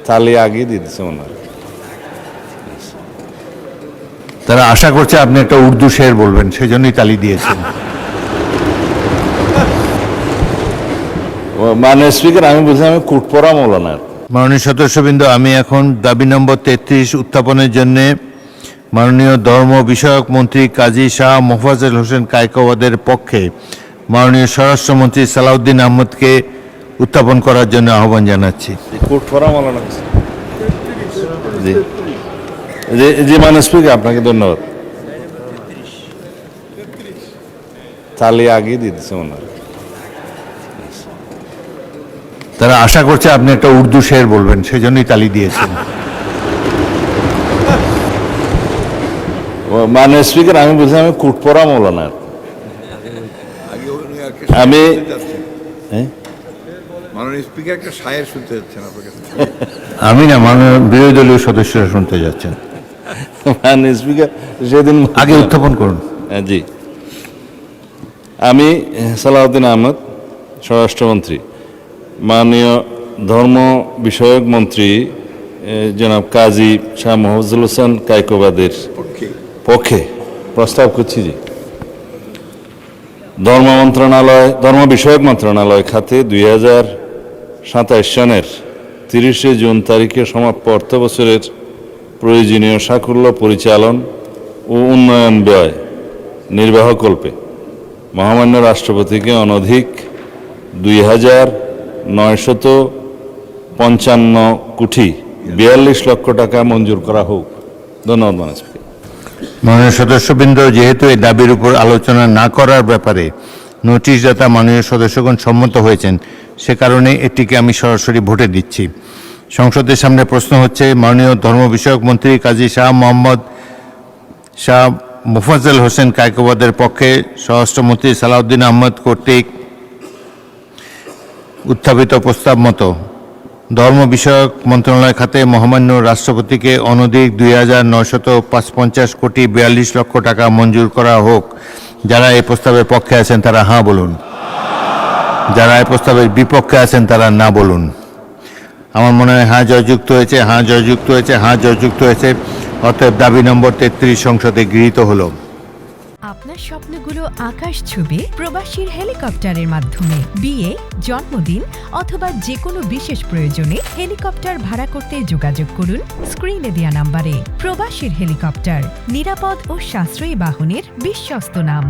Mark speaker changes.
Speaker 1: তালি আগেই দিয়ে দিচ্ছে মনে হয়।
Speaker 2: তারা আশা করছে আপনি একটা উর্দু শের বলবেন, সেজন্যই তালি দিয়েছেন।
Speaker 1: মানে স্পিকার, আমি বলছি আমি কুটপড়া মৌলানা।
Speaker 2: মাননীয় সদস্যবৃন্দ, আমি এখন দাবি নম্বর 33 উত্থাপনের জন্য মাননীয় ধর্ম বিষয়ক মন্ত্রী কাজী শাহ মোফাজ্জল হোসেন কায়কোবাদের পক্ষে মাননীয় স্বরাষ্ট্রমন্ত্রী সালাউদ্দিন আহমদকে উত্থাপন করার জন্য আহ্বান জানাচ্ছি।
Speaker 1: কুটপড়া মৌলানা। জি জি জি, মানে স্পিকার আপনাকে ধন্যবাদ। তালি আগেই দিয়ে দিচ্ছে মনে হয়।
Speaker 2: তারা আশা করছে আপনি একটা উর্দু শের বলবেন, সেজন্যই তালি দিয়েছেন।
Speaker 1: মানে স্পিকার, আমি বলছি আমি কুটপড়া মৌলানা। আমি
Speaker 3: মাননীয় স্পিকার একটা শায়ের শুনতে যাচ্ছেন আপনার কাছে।
Speaker 2: আমি না, মাননীয় বিরোধী দলীয় সদস্যরা শুনতে যাচ্ছেন।
Speaker 1: মানে স্পিকার, সেদিন
Speaker 2: আগে উত্থাপন করুন।
Speaker 1: জি, আমি সালাউদ্দিন আহমদ, স্বরাষ্ট্রমন্ত্রী, মাননীয় ধর্ম বিষয়ক মন্ত্রী জনাব কাজী শাহ মোফাজ্জল হোসেন কায়কোবাদের পক্ষে প্রস্তাব করছি যে ধর্ম বিষয়ক মন্ত্রণালয় খাতে 2027 সনের 30 জুন তারিখে সমাপ্ত অর্থ বছরের প্রয়োজনীয় সাকুল্য পরিচালন ও উন্নয়ন ব্যয় নির্বাহকল্পে মহামান্য রাষ্ট্রপতিকে অনধিক 2,955 কোটি 42 লক্ষ টাকা মঞ্জুর করা হোক। ধন্যবাদ মাননীয় স্পিকার।
Speaker 2: মাননীয় সদস্যবৃন্দ, যেহেতু এই দাবির উপর আলোচনা না করার ব্যাপারে নোটিশদাতা মাননীয় সদস্যগণ সম্মত হয়েছেন, সে কারণে এটিকে আমি সরাসরি ভোটে দিচ্ছি। সংসদের সামনে প্রশ্ন হচ্ছে, মাননীয় ধর্ম বিষয়ক মন্ত্রী কাজী শাহ মোফাজ্জল হোসেন কায়কোবাদের পক্ষে স্বরাষ্ট্রমন্ত্রী সালাউদ্দিন আহমদ কর্তৃক উত্থাপিত প্রস্তাব মতো ধর্ম বিষয়ক মন্ত্রণালয় খাতে মহামান্য রাষ্ট্রপতিকে অনধিক 2,955 কোটি 42 লক্ষ টাকা মঞ্জুর করা হোক। যারা এই প্রস্তাবের পক্ষে আছেন তারা হাঁ বলুন, যারা এই প্রস্তাবের বিপক্ষে আছেন তারা না বলুন। আমার মনে হয় হাঁ জয়যুক্ত হয়েছে, হাঁ জয়যুক্ত হয়েছে, হাঁ জয়যুক্ত হয়েছে। অতএব দাবি নম্বর 33 সংসদে গৃহীত হলো।
Speaker 4: আপনার স্বপ্নগুলো আকাশ ছুবে প্রবাসীর হেলিকপ্টারের মাধ্যমে। বিয়ে, জন্মদিন অথবা যে কোনো বিশেষ প্রয়োজনে হেলিকপ্টার ভাড়া করতে যোগাযোগ করুন স্ক্রিনে দেয়া নাম্বারে। প্রবাসীর হেলিকপ্টার, নিরাপদ ও সাশ্রয়ী বাহনের বিশ্বস্ত নাম।